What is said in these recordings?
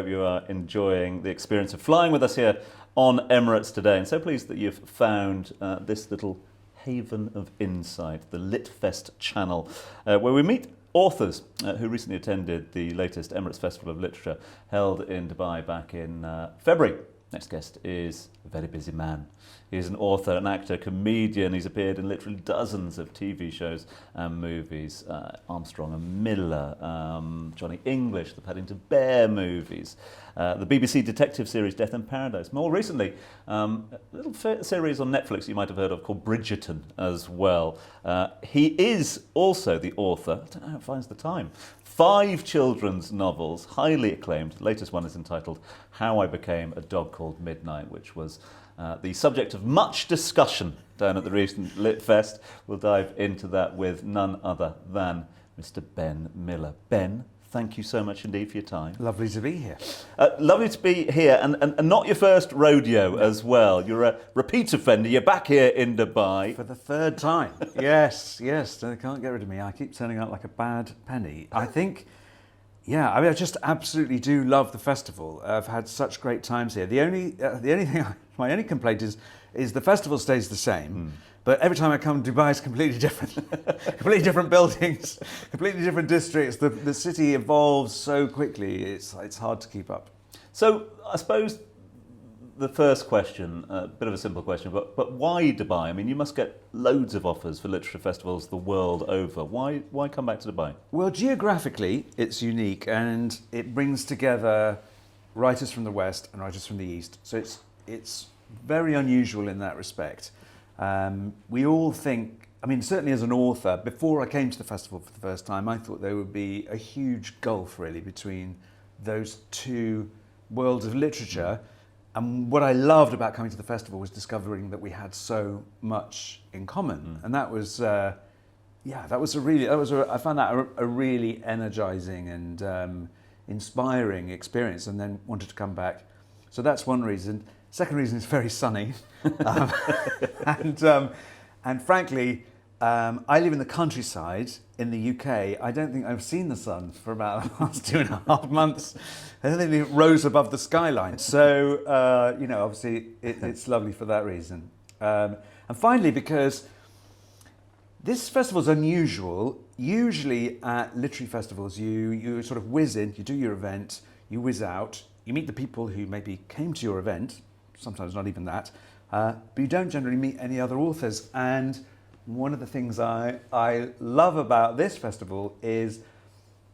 hope you are enjoying the experience of flying with us here on Emirates today. And so pleased that you've found this little haven of insight, the LitFest channel, where we meet authors who recently attended the latest Emirates Festival of Literature held in Dubai back in February. Next guest is a very busy man. He's an author, an actor, comedian. He's appeared in literally dozens of TV shows and movies. Armstrong and Miller, Johnny English, the Paddington Bear movies, the BBC detective series Death in Paradise. More recently, a little series on Netflix you might have heard of called Bridgerton as well. He is also the author, I don't know how he finds the time, 5 children's novels, highly acclaimed. The latest one is entitled How I Became a Dog Called Midnight, which was the subject of much discussion down at the recent LitFest. We'll dive into that with none other than Mr. Ben Miller. Ben, thank you so much indeed for your time. Lovely to be here. Lovely to be here, and not your first rodeo as well. You're a repeat offender. You're back here in Dubai. For the 3rd time. Yes, they can't get rid of me. I keep turning out like a bad penny. I think, I just absolutely do love the festival. I've had such great times here. The only thing, my only complaint is the festival stays the same. But every time I come, Dubai is completely different. Completely different buildings, completely different districts. The city evolves so quickly, it's hard to keep up. So I suppose the first question, a bit of a simple question, but why Dubai? I mean, you must get loads of offers for literature festivals the world over. Why come back to Dubai? Well, geographically, it's unique, and it brings together writers from the West and writers from the East. So it's very unusual in that respect. We all think, I mean, certainly as an author, before I came to the festival for the first time, I thought there would be a huge gulf really between those two worlds of literature. And what I loved about coming to the festival was discovering that we had so much in common. And that was, I found that a really energizing and inspiring experience, and then wanted to come back. So that's one reason. Second reason is very sunny. And frankly, I live in the countryside in the UK. I don't think I've seen the sun for about the last 2.5 months. I don't think it rose above the skyline. So, obviously it's lovely for that reason. And finally, because this festival is unusual. Usually at literary festivals, you sort of whiz in, you do your event, you whiz out, you meet the people who maybe came to your event, sometimes not even that, but you don't generally meet any other authors. And one of the things I love about this festival is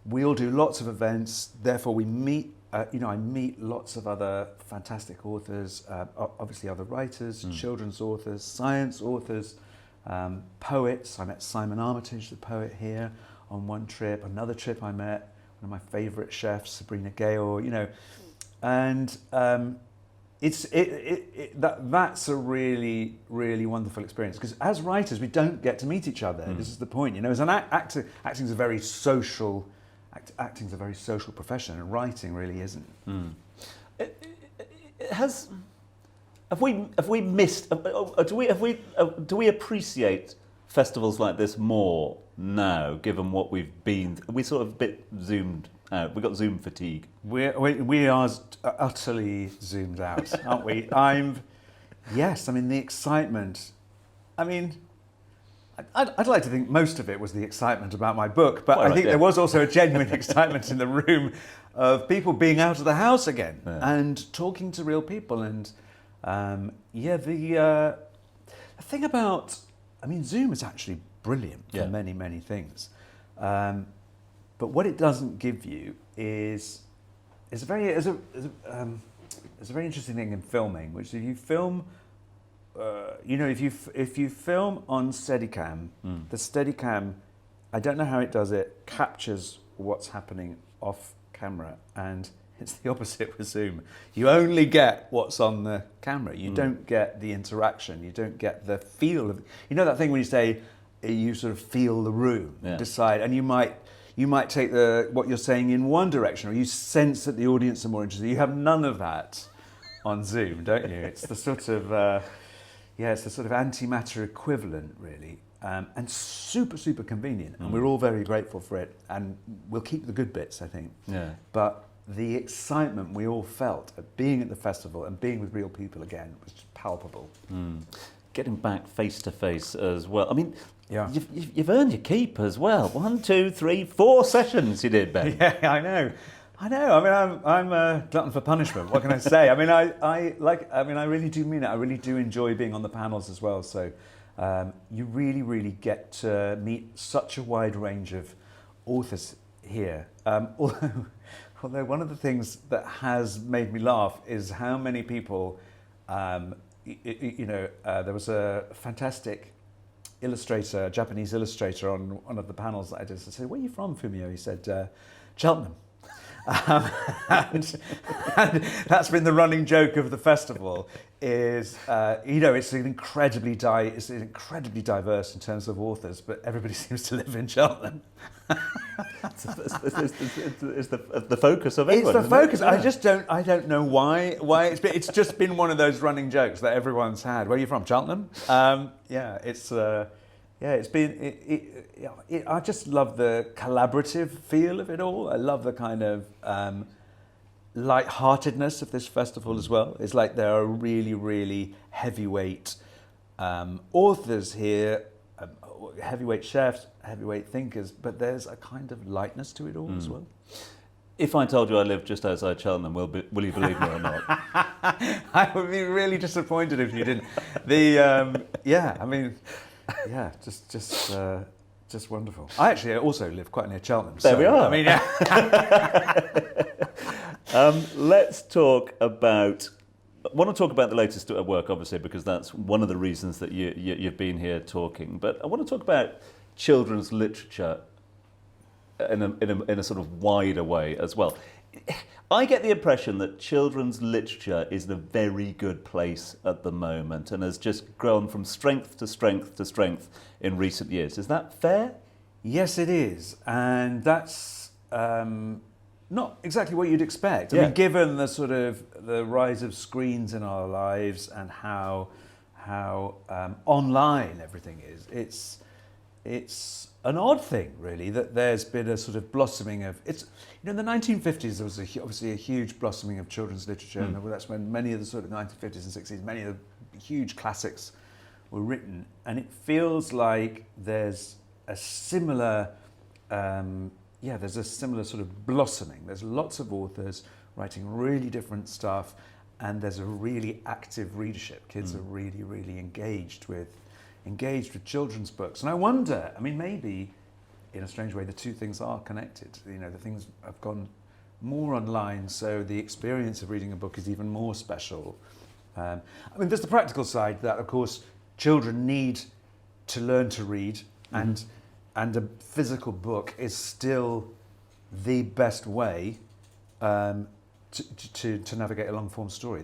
we all do lots of events, therefore we meet, I meet lots of other fantastic authors, obviously other writers, children's authors, science authors, poets. I met Simon Armitage, the poet, here on one trip. Another trip I met one of my favourite chefs, Sabrina Gale, and that's a really, really wonderful experience, because as writers we don't get to meet each other. This is the point, as an actor, acting's a very social profession, and writing really isn't. Have we missed? Do we appreciate festivals like this more now, given what we've been? We sort of a bit zoomed out. We got Zoom fatigue. We are utterly zoomed out, aren't we? Yes. I mean, the excitement. I mean, I'd like to think most of it was the excitement about my book, but I think there was also a genuine excitement in the room of people being out of the house again and talking to real people. And the thing about, Zoom is actually brilliant for many, many things. But what it doesn't give you is a very interesting thing in filming, which if you film, if you film on Steadicam, the Steadicam, I don't know how it does it, captures what's happening off camera, and it's the opposite with Zoom. You only get what's on the camera. You don't get the interaction. You don't get the feel of, that thing when you say you sort of feel the room, decide, and you might take what you're saying in one direction, or you sense that the audience are more interested. You have none of that on Zoom, don't you? It's the sort of it's the sort of antimatter equivalent, really, and super, super convenient. And we're all very grateful for it, and we'll keep the good bits, I think. Yeah. But the excitement we all felt at being at the festival and being with real people again was just palpable. Getting back face to face as well. I mean, Yeah. you've earned your keep as well. 1, 2, 3, 4 sessions you did, Ben. Yeah, I know. I mean, I'm a glutton for punishment. What can I say? I mean, I really do mean it. I really do enjoy being on the panels as well. So you really, really get to meet such a wide range of authors here. Although one of the things that has made me laugh is how many people, there was a fantastic illustrator, Japanese illustrator on one of the panels that I did. I said, "Where are you from, Fumio?" He said, "Cheltenham." And that's been the running joke of the festival. Is it's incredibly diverse in terms of authors, but everybody seems to live in Cheltenham. It's the focus of everyone. It's the focus. I don't know why. It's just been one of those running jokes that everyone's had. Where are you from, Cheltenham? I just love the collaborative feel of it all. I love the kind of light-heartedness of this festival as well. It's like there are really, really heavyweight authors here, heavyweight chefs, heavyweight thinkers, but there's a kind of lightness to it all as well. If I told you I live just outside Cheltenham, will you believe me or not? I would be really disappointed if you didn't. Just wonderful. I actually also live quite near Cheltenham. There we are. I mean, Let's talk about. I want to talk about the latest work, obviously, because that's one of the reasons that you've been here talking. But I want to talk about children's literature in a sort of wider way as well. I get the impression that children's literature is in a very good place at the moment and has just grown from strength to strength to strength in recent years. Is that fair? yes, it is, and that's not exactly what you'd expect. I mean, given the sort of the rise of screens in our lives and how online everything is, it's an odd thing, really, that there's been a sort of blossoming of in the 1950s there was obviously a huge blossoming of children's literature, and that's when many of the sort of 1950s and 60s, many of the huge classics were written, and it feels like there's a similar sort of blossoming. There's lots of authors writing really different stuff, and there's a really active readership. Kids are really, really engaged with children's books. And I wonder, I mean, maybe in a strange way, the two things are connected. The things have gone more online, so the experience of reading a book is even more special. I mean, there's the practical side that, of course, children need to learn to read, and a physical book is still the best way to navigate a long form story.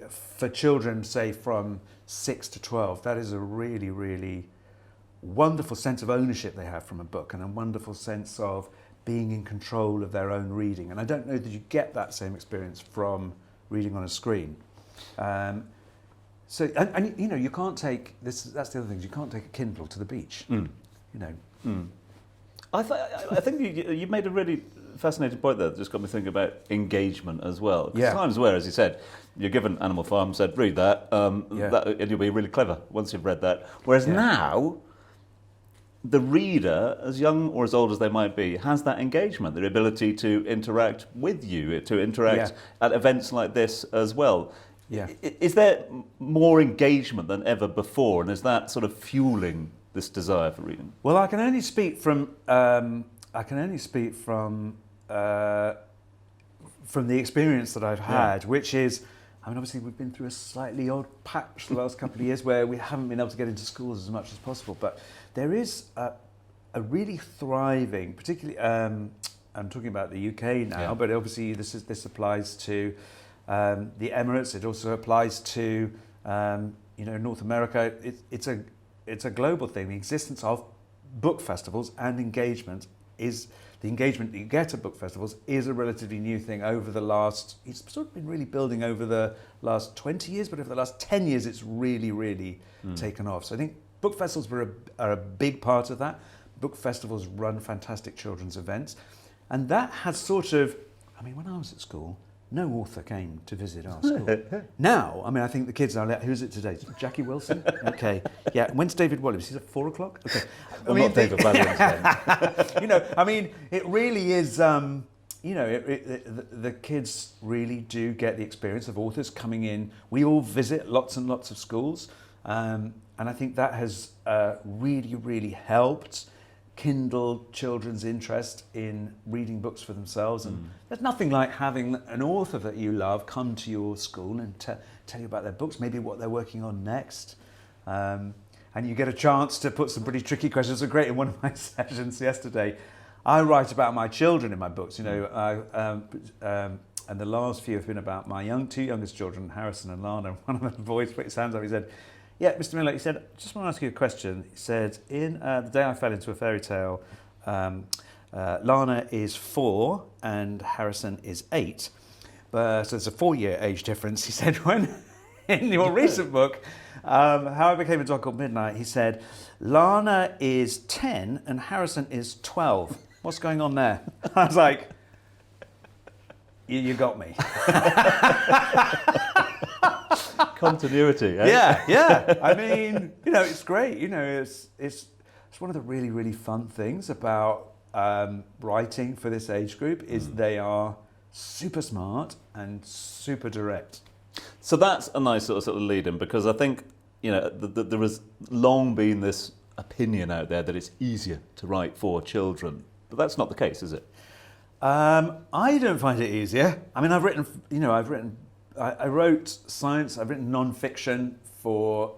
For children, say from 6 to 12, that is a really, really wonderful sense of ownership they have from a book, and a wonderful sense of being in control of their own reading. And I don't know that you get that same experience from reading on a screen. You can't take this. That's the other thing. You can't take a Kindle to the beach. I think you made a really fascinating point there that just got me thinking about engagement as well. Because times where, as you said, you're given Animal Farm, said, read that, and you'll be really clever once you've read that. Whereas now, the reader, as young or as old as they might be, has that engagement, the ability to interact with you, to interact at events like this as well. Yeah. Is there more engagement than ever before, and is that sort of fueling this desire for reading? Well, I can only speak from the experience that I've had, which is, I mean, obviously we've been through a slightly odd patch the last couple of years where we haven't been able to get into schools as much as possible, but there is a really thriving, particularly, I'm talking about the UK now, but obviously this applies to the Emirates. It also applies to North America. It's a global thing. The existence of book festivals and engagement is the engagement that you get at book festivals is a relatively new thing over the last. It's sort of been really building over the last 20 years, but over the last 10 years, it's really, really taken off. So I think book festivals are a big part of that. Book festivals run fantastic children's events. And that has sort of, I mean, when I was at school, no author came to visit our school. Now, I mean, I think the kids are, who's it today? Jackie Wilson? Okay. Yeah, when's David Walliams? He's at 4 o'clock? Okay. Well, not David Walliams. You know, I mean, it really is, you know, the kids really do get the experience of authors coming in. We all visit lots and lots of schools. And I think that has really, really helped kindle children's interest in reading books for themselves. And there's nothing like having an author that you love come to your school and tell you about their books, maybe what they're working on next. And you get a chance to put some pretty tricky questions. So great, in one of my sessions yesterday, I write about my children in my books, you know, and the last few have been about my two youngest children, Harrison and Lana. One of them boys put his hands up, he said, yeah, Mr. Miller, he said, I just want to ask you a question. He said, in The Day I Fell Into a Fairy Tale, Lana is 4 and Harrison is 8. So there's a 4-year age difference. He said, when in your recent book, How I Became a Dog Called Midnight, he said, Lana is 10 and Harrison is 12. What's going on there? I was like, you got me. Continuity, eh? Yeah. I mean, you know, it's great. You know, it's one of the really, really fun things about writing for this age group is they are super smart and super direct. So that's a nice sort of lead-in, because I think, you know, there has long been this opinion out there that it's easier to write for children, but that's not the case, is it? I don't find it easier. I mean, I wrote science, I've written non-fiction for,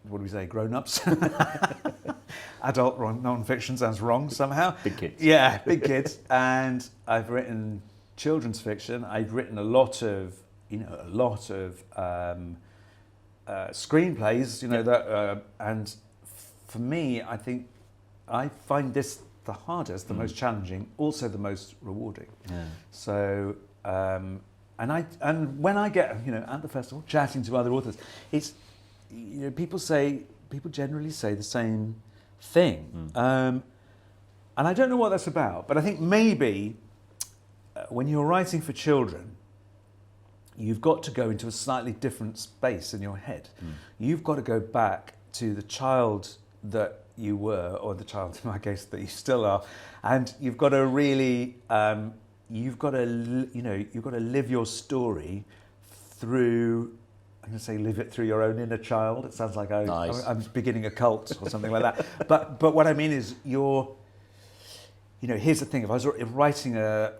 what do we say, grown-ups? Adult non-fiction sounds wrong somehow. Big kids. Yeah, big kids. And I've written children's fiction. I've written a lot of screenplays, you know, and for me, I think I find this the hardest, the most challenging, also the most rewarding. Yeah. So, and when I get, you know, at the festival chatting to other authors, it's, you know, people generally say the same thing, and I don't know what that's about, but I think maybe when you're writing for children, you've got to go into a slightly different space in your head. You've got to go back to the child that you were, or the child in my case that you still are, and you've got to really, you've got to live your story through. I'm going to say live it through your own inner child. It sounds like I'm beginning a cult or something like that. But what I mean is here's the thing. If I was writing a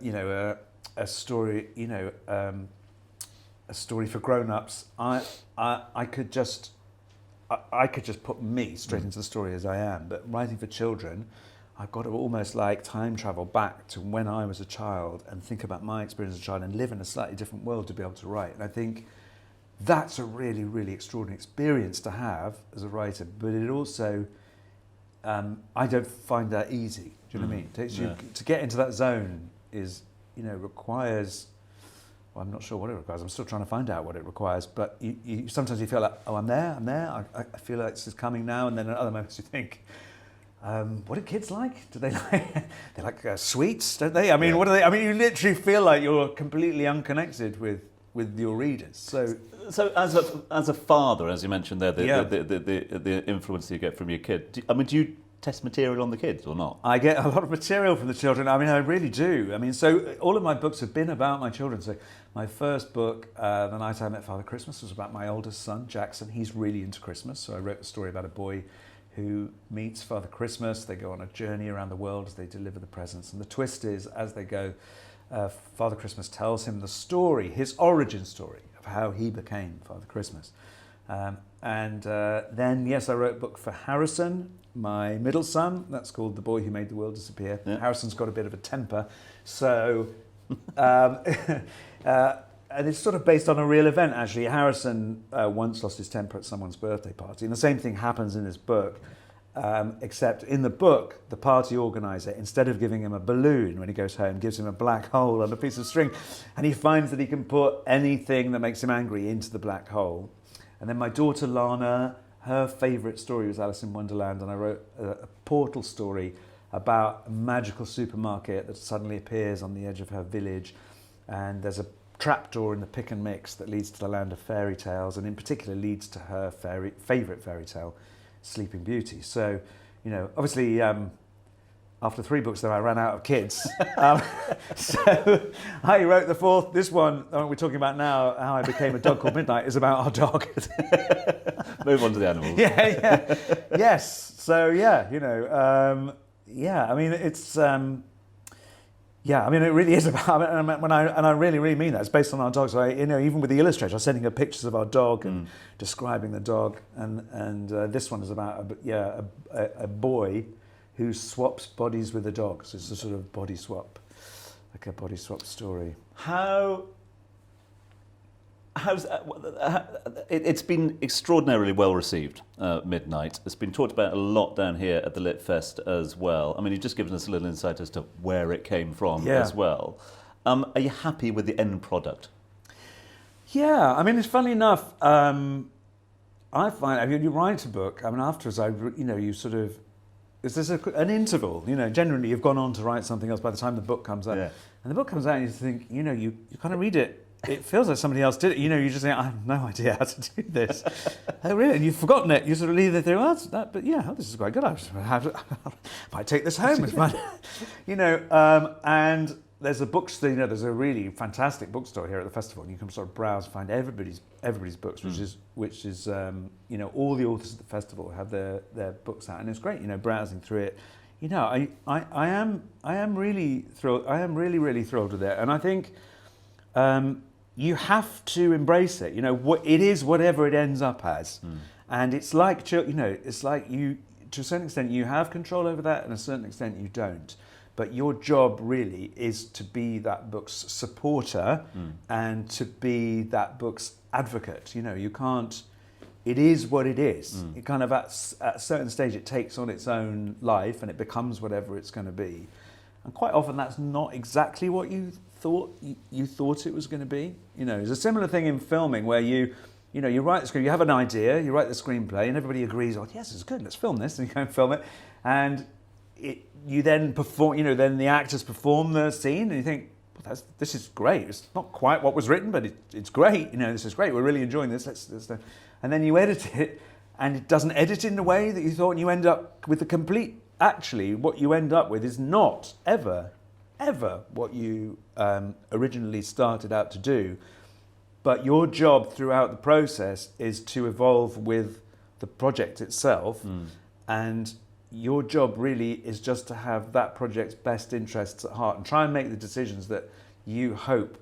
story, a story for grown-ups, I could just put me straight into the story as I am. But writing for children, I've got to almost like time travel back to when I was a child and think about my experience as a child and live in a slightly different world to be able to write. And I think that's a really, really extraordinary experience to have as a writer. But it also, I don't find that easy. Do you know what I mean? It takes you to get into that zone requires. Well, I'm not sure what it requires. I'm still trying to find out what it requires. But you sometimes you feel like, oh, I'm there. I feel like this is coming now. And then at other moments you think, what do kids like? Do they like they like sweets? Don't they? I mean, what do they? I mean, you literally feel like you're completely unconnected with your readers. So as a father, as you mentioned there, the influence you get from your kid. Do you test material on the kids or not? I get a lot of material from the children. I mean, I really do. I mean, so all of my books have been about my children. So my first book, The Night I Met Father Christmas, was about my oldest son, Jackson. He's really into Christmas. So I wrote a story about a boy who meets Father Christmas. They go on a journey around the world as they deliver the presents. And the twist is, as they go, Father Christmas tells him the story, his origin story of how he became Father Christmas. Then, yes, I wrote a book for Harrison, my middle son. That's called The Boy Who Made the World Disappear. Yeah. Harrison's got a bit of a temper. So, and it's sort of based on a real event, actually. Harrison once lost his temper at someone's birthday party. And the same thing happens in his book. Except in the book, the party organizer, instead of giving him a balloon when he goes home, gives him a black hole and a piece of string. And he finds that he can put anything that makes him angry into the black hole. And then my daughter Lana, her favourite story was Alice in Wonderland, and I wrote a portal story about a magical supermarket that suddenly appears on the edge of her village, and there's a trapdoor in the pick and mix that leads to the land of fairy tales, and in particular leads to her favourite fairy tale, Sleeping Beauty. So, obviously, after 3 books, though, I ran out of kids. So I wrote the 4th. This one, the one we're talking about now, How I Became a Dog Called Midnight, is about our dog. Move on to the animals. Yeah. Yes. So, I mean, it's... it really is about, and I really, really mean that. It's based on our dogs. So even with the illustrator, I was sending her pictures of our dog and describing the dog. And this one is about a boy who swaps bodies with a dog. So it's a sort of body swap, like a body swap story. It's been extraordinarily well received, Midnight. It's been talked about a lot down here at the Lit Fest as well. I mean, you've just given us a little insight as to where it came from as well. Are you happy with the end product? Yeah, I mean, it's funny enough. I find, you write a book. I mean, afterwards, you sort of. There's an interval. Generally, you've gone on to write something else by the time the book comes out. Yeah. And the book comes out, and you think, you kind of read it. It feels like somebody else did it. You just think, I have no idea how to do this. Oh, really? And you've forgotten it. You sort of leave it there. This is quite good. I might take this home. It's fun. And there's a bookstore. There's a really fantastic bookstore here at the festival, and you can sort of browse, find everybody's books, which is all the authors at the festival have their books out, and it's great. Browsing through it. I am really thrilled. I am really, really thrilled with it, and I think. You have to embrace it. What it is, whatever it ends up as, and it's like it's like you, to a certain extent, you have control over that, and a certain extent, you don't. But your job really is to be that book's supporter and to be that book's advocate. You can't. It is what it is. It kind of at a certain stage, it takes on its own life and it becomes whatever it's going to be. And quite often, that's not exactly what you thought it was going to be. There's a similar thing in filming where you write the script, you have an idea, you write the screenplay, and everybody agrees, oh yes, it's good, let's film this, and you go and film it, and you then perform. Then the actors perform the scene, and you think, well, this is great. It's not quite what was written, but it's great. This is great. We're really enjoying this. Let's and then you edit it, and it doesn't edit in the way that you thought, and you end up with the complete. Actually, what you end up with is not ever what you originally started out to do, but your job throughout the process is to evolve with the project itself, and your job really is just to have that project's best interests at heart and try and make the decisions that you hope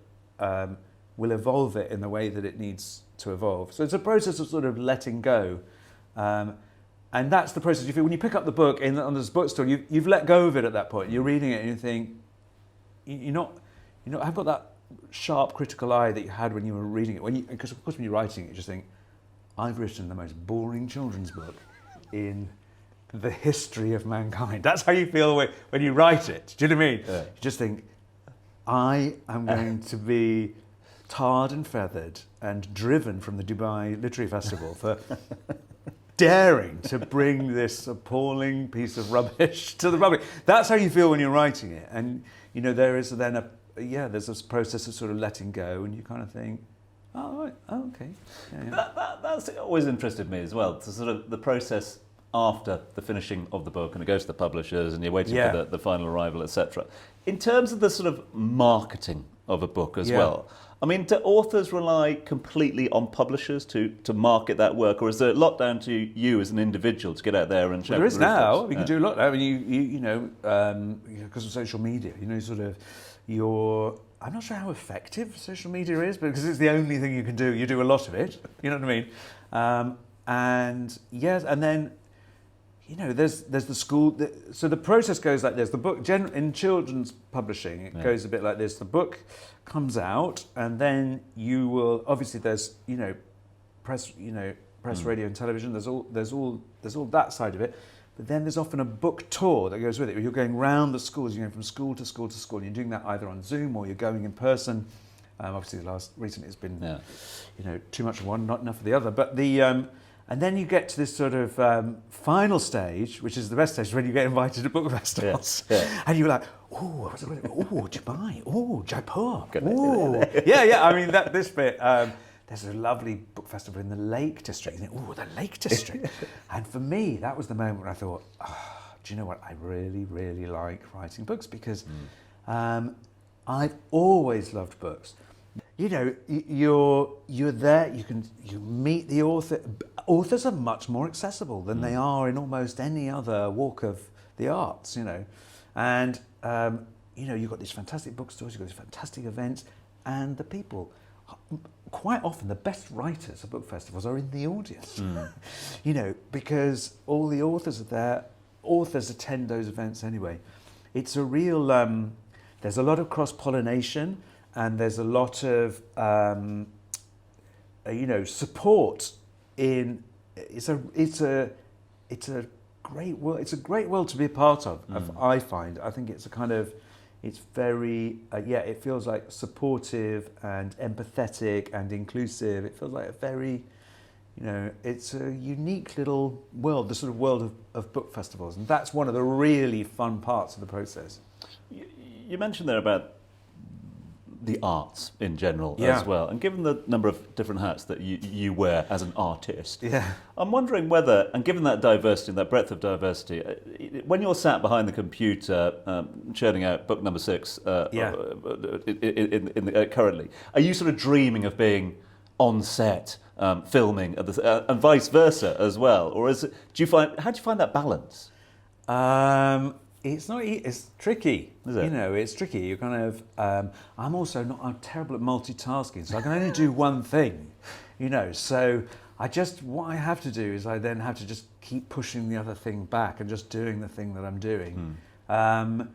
will evolve it in the way that it needs to evolve. So it's a process of sort of letting go. And that's the process. When you pick up the book on this bookstore, you've let go of it at that point. You're reading it and you think, I've got that sharp critical eye that you had when you were reading it. Because of course when you're writing it, you just think, I've written the most boring children's book in the history of mankind. That's how you feel when you write it. Do you know what I mean? Yeah. You just think, I am going to be tarred and feathered and driven from the Dubai Literary Festival for daring to bring this appalling piece of rubbish to the public. That's how you feel when you're writing it. And, there is then there's this process of sort of letting go, and you kind of think, oh, right, oh, okay. Yeah. That's always interested me as well, to sort of the process after the finishing of the book, and it goes to the publishers, and you're waiting for the final arrival, etc. In terms of the sort of marketing of a book as well, I mean, do authors rely completely on publishers to market that work, or is there a lot down to you as an individual to get out there and show? Well, there is now. You can do a lot. I mean, because of social media, I'm not sure how effective social media is, because it's the only thing you can do. You do a lot of it. You know what I mean? And yes, and then. There's the school. So the process goes like this. The book, in children's publishing, it goes a bit like this. The book comes out, and then you will obviously there's press, radio and television. There's all that side of it. But then there's often a book tour that goes with it, where you're going round the schools. You're going from school to school to school. And you're doing that either on Zoom or you're going in person. Obviously, recently it's been too much of one, not enough of the other. But And then you get to this sort of final stage, which is the best stage, when you get invited to book festivals. Yeah. And you're like, oh, Dubai, oh, Jaipur, oh. Yeah, I mean, this bit, there's a lovely book festival in the Lake District. You think, oh, the Lake District. And for me, that was the moment when I thought, do you know what? I really, really like writing books because I've always loved books. You know, you're there. You meet the author. Authors are much more accessible than they are in almost any other walk of the arts. You know, and you've got these fantastic bookstores. You've got these fantastic events, and the people. Quite often, the best writers at book festivals are in the audience. You know, because all the authors are there. Authors attend those events anyway. It's a real. There's a lot of cross-pollination. And there's a lot of, support in. It's a great world. It's a great world to be a part of. I find. I think it's a kind of. It's very. It feels like supportive and empathetic and inclusive. It feels like a very. It's a unique little world. The sort of world of book festivals, and that's one of the really fun parts of the process. You mentioned there about the arts in general as well. And given the number of different hats that you wear as an artist, I'm wondering whether, and given that diversity and that breadth of diversity, when you're sat behind the computer churning out book number 6 currently, are you sort of dreaming of being on set filming and vice versa as well? Or how do you find that balance? It's not. It's tricky. Is it? It's tricky. You're kind of. I'm terrible at multitasking, so I can only do one thing. So what I have to do is I then have to just keep pushing the other thing back and just doing the thing that I'm doing. And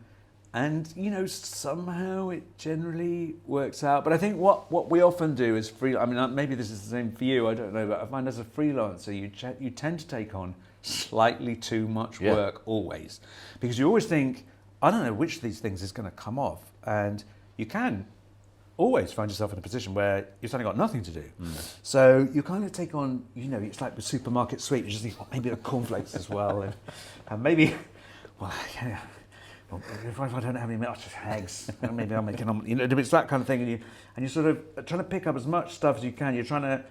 somehow it generally works out. But I think what we often do is maybe this is the same for you. I don't know, but I find as a freelancer, you tend to take on slightly too much work always, because you always think, I don't know which of these things is going to come off, and you can always find yourself in a position where you've suddenly got nothing to do. So you kind of take on, it's like the supermarket sweep. You just think, maybe the cornflakes as well, and maybe, if I don't have any milk, just eggs, maybe I'll make an omelette. It's that kind of thing, and you're sort of trying to pick up as much stuff as you can. You're trying to,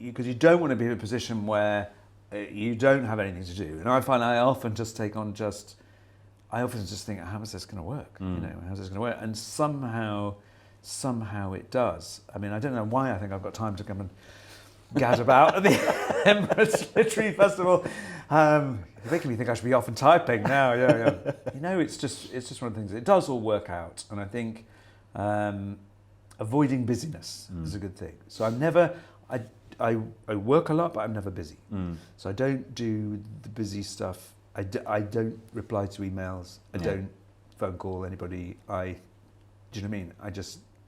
because you don't want to be in a position where you don't have anything to do. And I find I often just think, how is this going to work? How's this going to work? And somehow it does. I mean, I don't know why I think I've got time to come and gad about at the Emirates Literary Festival. You're making me think I should be off and typing now. Yeah. It's just one of the things. It does all work out, and I think avoiding busyness is a good thing. So I work a lot, but I'm never busy. So I don't do the busy stuff. I don't reply to emails. I don't phone call anybody. Do you know what I mean?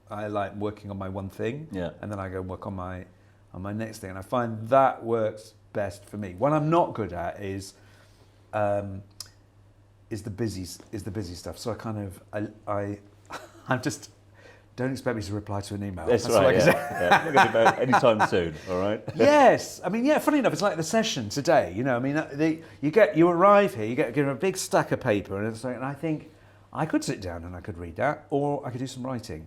I like working on my one thing, and then I go and work on my next thing. And I find that works best for me. What I'm not good at is the busy stuff. So I kind of I'm just. Don't expect me to reply to an email. That's right. Not going to do that anytime soon. All right. Yes. I mean, funny enough, it's like the session today. You arrive here, you get given a big stack of paper, and I think I could sit down and I could read that, or I could do some writing.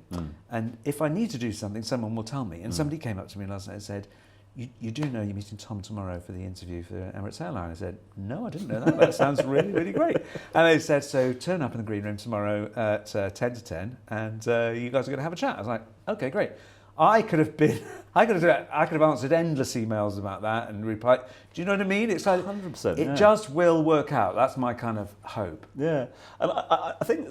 And if I need to do something, someone will tell me. And somebody came up to me last night and said, "You do know you're meeting Tom tomorrow for the interview for Emirates Airline?" I said, "No, I didn't know that. That sounds really, really great." And they said, "So turn up in the green room tomorrow at 10 to 10, and you guys are going to have a chat." I was like, "Okay, great." I could have answered endless emails about that and replied. Do you know what I mean? It's like 100%. It just will work out. That's my kind of hope. Yeah, and I think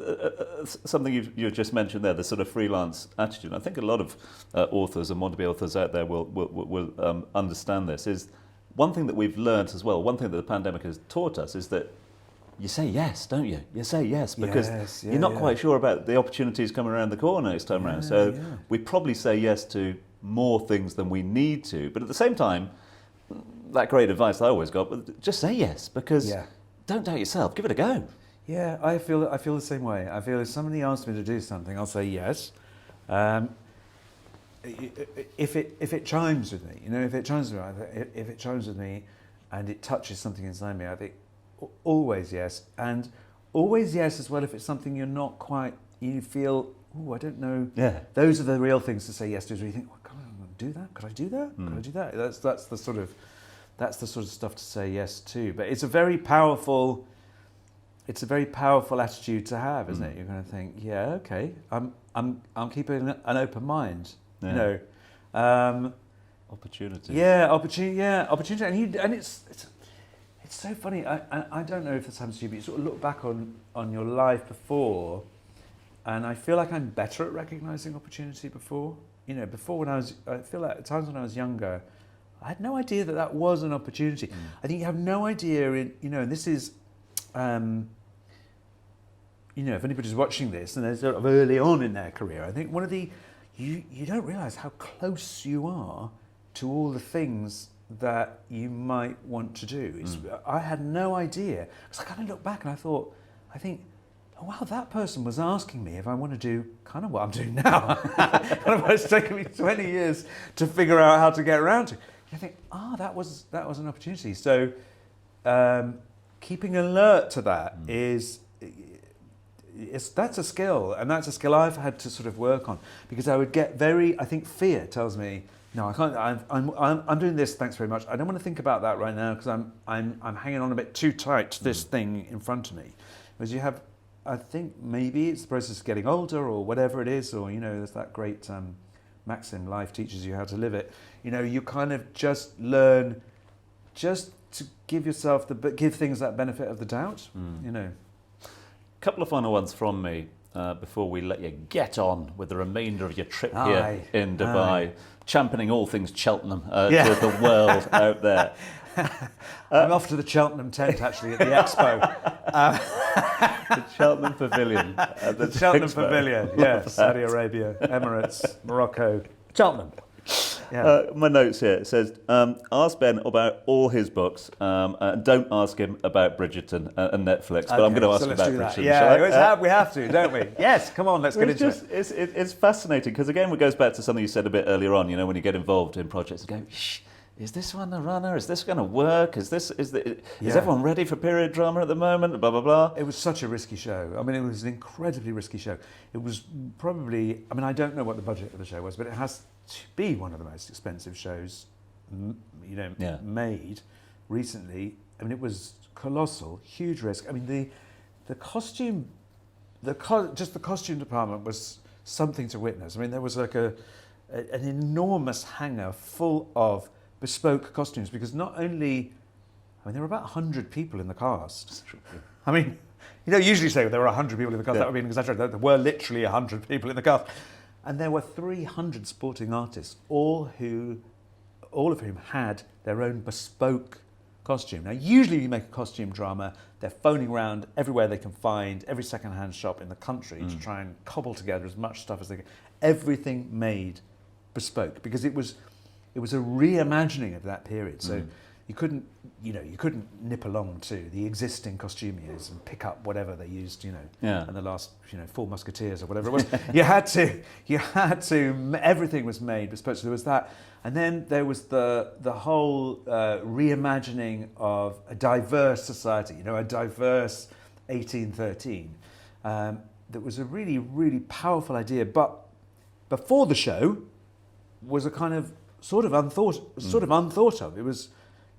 something you've just mentioned there, the sort of freelance attitude. I think a lot of authors and want-to-be authors out there will understand this. Is one thing that we've learned as well. One thing that the pandemic has taught us is that you say yes, don't you? You say yes because you're not quite sure about the opportunities coming around the corner next time around. So we probably say yes to more things than we need to. But at the same time, that great advice I always got, but just say yes because don't doubt yourself. Give it a go. Yeah, I feel the same way. I feel if somebody asks me to do something, I'll say yes. if it chimes with me, if it chimes with me, if it chimes with me, and it touches something inside me, I think always yes, and always yes as well if it's something you're not quite. You feel, oh, I don't know. Yeah. Those are the real things to say yes to. Where you think, well, can I do that? Could I do that? Could I do that? That's the sort of stuff to say yes to. But it's a very powerful attitude to have, isn't it? You're going to think, yeah, okay, I'm keeping an open mind. Yeah. Opportunity. Yeah, opportunity, and it's so funny. I don't know if this happens to you, but you sort of look back on your life before, and I feel like I'm better at recognizing opportunity before. Before I feel like at times when I was younger, I had no idea that was an opportunity. I think you have no idea and this is, if anybody's watching this and they're sort of early on in their career, I think one of you don't realize how close you are to all the things that you might want to do. I had no idea. Because I kind of look back and I think, oh wow, that person was asking me if I want to do kind of what I'm doing now. It's taken me 20 years to figure out how to get around to. I think, that was an opportunity. So keeping alert to that that's a skill, and that's a skill I've had to sort of work on, because I would get I think fear tells me, no, I can't. I'm doing this. Thanks very much. I don't want to think about that right now because I'm hanging on a bit too tight to this thing in front of me. Whereas you have, I think maybe it's the process of getting older or whatever it is, or there's that great maxim: life teaches you how to live it. You kind of just learn, just to give things that benefit of the doubt. Couple of final ones from me before we let you get on with the remainder of your trip here in Dubai, championing all things Cheltenham to the world out there. I'm off to the Cheltenham tent actually at the Expo. The Cheltenham Pavilion. The Cheltenham Pavilion, Saudi Arabia, Emirates, Morocco, Cheltenham. Yeah. My notes here, it says, ask Ben about all his books. Don't ask him about Bridgerton and Netflix, but I'm going to ask him about Bridgerton. Yeah, we have to, don't we? Yes, come on, let's get into it. It's fascinating, because again, it goes back to something you said a bit earlier on, when you get involved in projects and go, is this one the runner? Is this going to work? Is everyone ready for period drama at the moment? Blah, blah, blah. It was such a risky show. I mean, it was an incredibly risky show. It was probably, I don't know what the budget of the show was, but it has to be one of the most expensive shows, made recently. I mean, it was colossal, huge risk. I mean, the costume, just the costume department was something to witness. I mean, there was like an enormous hangar full of bespoke costumes, because not only, there were about 100 people in the cast. I mean, usually say there were 100 people in the cast, that would be an exaggeration. There were literally 100 people in the cast. And there were 300 sporting artists, all of whom had their own bespoke costume. Now, usually you make a costume drama, they're phoning around everywhere they can find, every second-hand shop in the country to try and cobble together as much stuff as they can. Everything made bespoke, because it was a reimagining of that period. So you couldn't nip along to the existing costumiers and pick up whatever they used, in the last, Four Musketeers or whatever it was. you had to, everything was made bespoke. So there was that. And then there was the whole reimagining of a diverse society, a diverse 1813. That was a really, really powerful idea. But before the show was a kind of sort of unthought of. It was,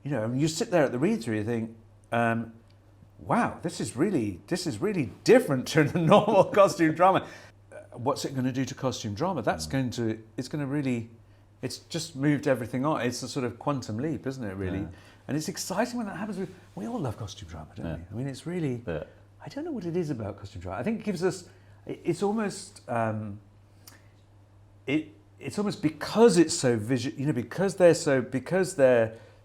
you sit there at the read-through, you think, wow, this is really different to the normal costume drama. What's it going to do to costume drama? It's just moved everything on. It's a sort of quantum leap, isn't it, really? Yeah. And it's exciting when that happens. We all love costume drama, don't we? I mean, it's really, I don't know what it is about costume drama. I think it gives us, it's almost, it's almost because it's so visual, because they're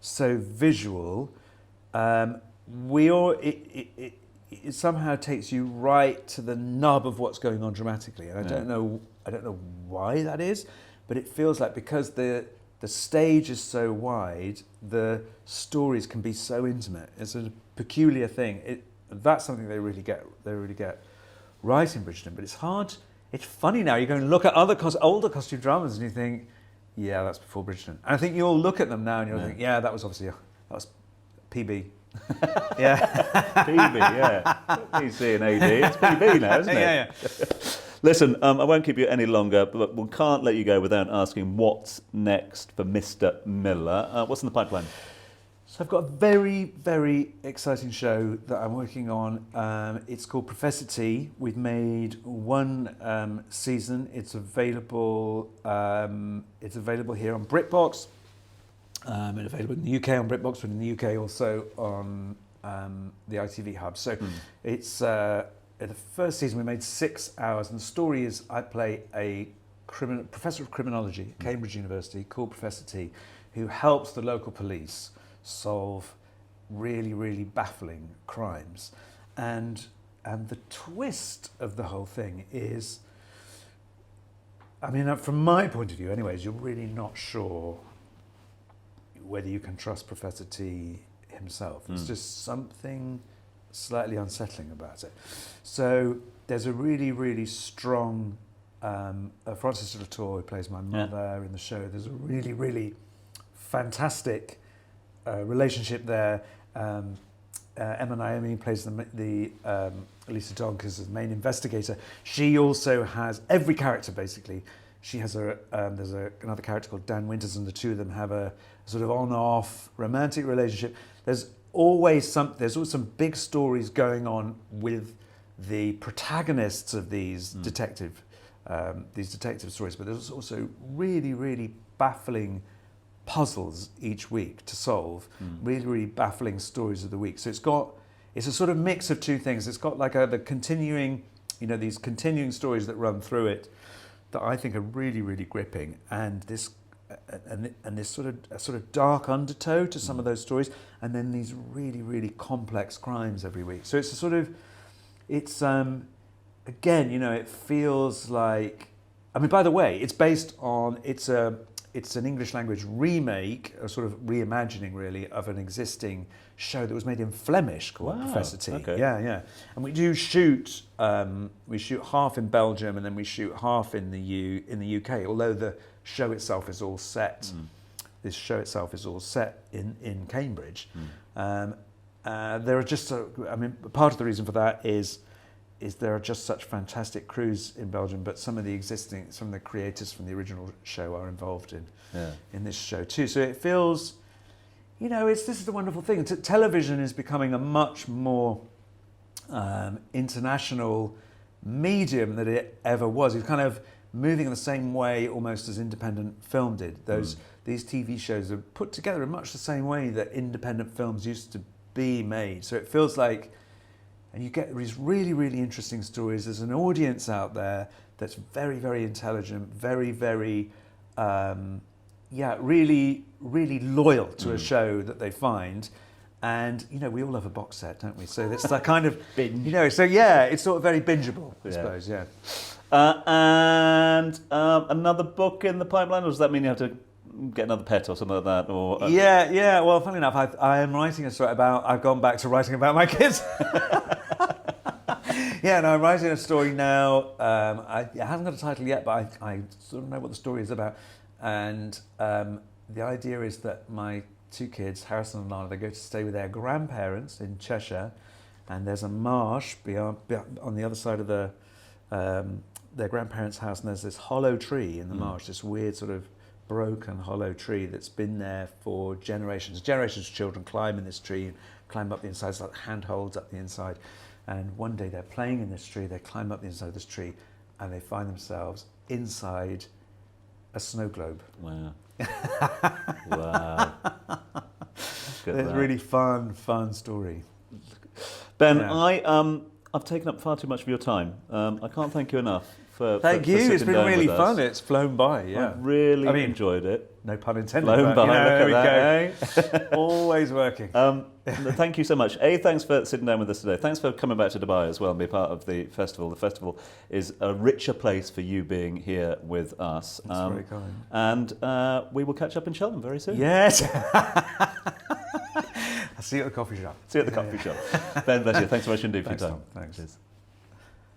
so visual, it somehow takes you right to the nub of what's going on dramatically. And I don't know why that is, but it feels like because the stage is so wide, the stories can be so intimate. It's a peculiar thing. That's something they really get right in Bridgerton. But it's hard it's funny now. You go and look at other older costume dramas, and you think, yeah, that's before Bridgerton. And I think you'll look at them now, and you'll think, yeah, that was obviously that was PB. Yeah, PB, yeah. PC and AD. It's PB now, isn't it? Yeah. Listen, I won't keep you any longer, but we can't let you go without asking what's next for Mr. Miller. What's in the pipeline? So I've got a very, very exciting show that I'm working on. It's called Professor T. We've made one season. It's available. It's available here on BritBox. And available in the UK on BritBox, but in the UK also on the ITV Hub. So it's the first season we made 6 hours, and the story is I play a professor of criminology at Cambridge University called Professor T, who helps the local police solve really, really baffling crimes. And the twist of the whole thing is, I mean, from my point of view anyways, you're really not sure whether you can trust Professor T himself. It's just something slightly unsettling about it. So there's a really, really strong Frances Latour, who plays my mother in the show. There's a really, really fantastic relationship there. Emma Naomi plays the Lisa Donk as the main investigator. She also has every character basically. She has another character called Dan Winters, and the two of them have a sort of on-off romantic relationship. There's always some big stories going on with the protagonists of these detective stories, but there's also really, really baffling puzzles each week to solve. Really, really baffling stories of the week. So it's a sort of mix of two things. It's got like the continuing, these continuing stories that run through it that I think are really, really gripping, and this sort of dark undertow to some of those stories, and then these really, really complex crimes every week. So it's again, it feels like, I mean, by the way, it's based on, it's an English language remake, a sort of reimagining really of an existing show that was made in Flemish called Professor T. Okay. Yeah. And we do shoot, half in Belgium and then we shoot half in the UK, although the show itself is all set. This show itself is all set in Cambridge. There are just, part of the reason for that is there are just such fantastic crews in Belgium, but some of the creators from the original show are involved in this show too. So it feels, this is the wonderful thing. Television is becoming a much more international medium than it ever was. It's kind of moving in the same way almost as independent film did. These TV shows are put together in much the same way that independent films used to be made. So it feels like, and you get these really, really interesting stories. There's an audience out there that's very, very intelligent, very, very, really, really loyal to a show that they find. And, we all have a box set, don't we? So it's that kind of, binge. It's sort of very bingeable, I suppose, yeah. And another book in the pipeline, or does that mean you have to get another pet or something like that? Or Yeah. Well, funnily enough, I am writing a story I've gone back to writing about my kids. I'm writing a story now. It hasn't got a title yet, but I sort of know what the story is about. And the idea is that my two kids, Harrison and Lana, they go to stay with their grandparents in Cheshire, and there's a marsh beyond on the other side of their grandparents' house, and there's this hollow tree in the marsh, this weird sort of broken hollow tree that's been there for generations. Generations of children climb in this tree and climb up the inside. It's like handholds up the inside. And one day they're playing in this tree, they climb up the inside of this tree, and they find themselves inside a snow globe. Wow. Wow. It's a really fun story. Ben, I've taken up far too much of your time. I can't thank you enough for Thank you. It's been really fun. fun. It's flown by. Yeah, I've really enjoyed it. No pun intended. Flown but, by. Look there at we go. Always working. Thank you so much. Thanks for sitting down with us today. Thanks for coming back to Dubai as well and be part of the festival. The festival is a richer place for you being here with us. That's very kind. And we will catch up in Cheltenham very soon. Yes. I'll see you at the coffee shop. See you at the coffee shop. Ben, bless you. Thanks so much indeed for your time. Tom. Thanks. Cheers.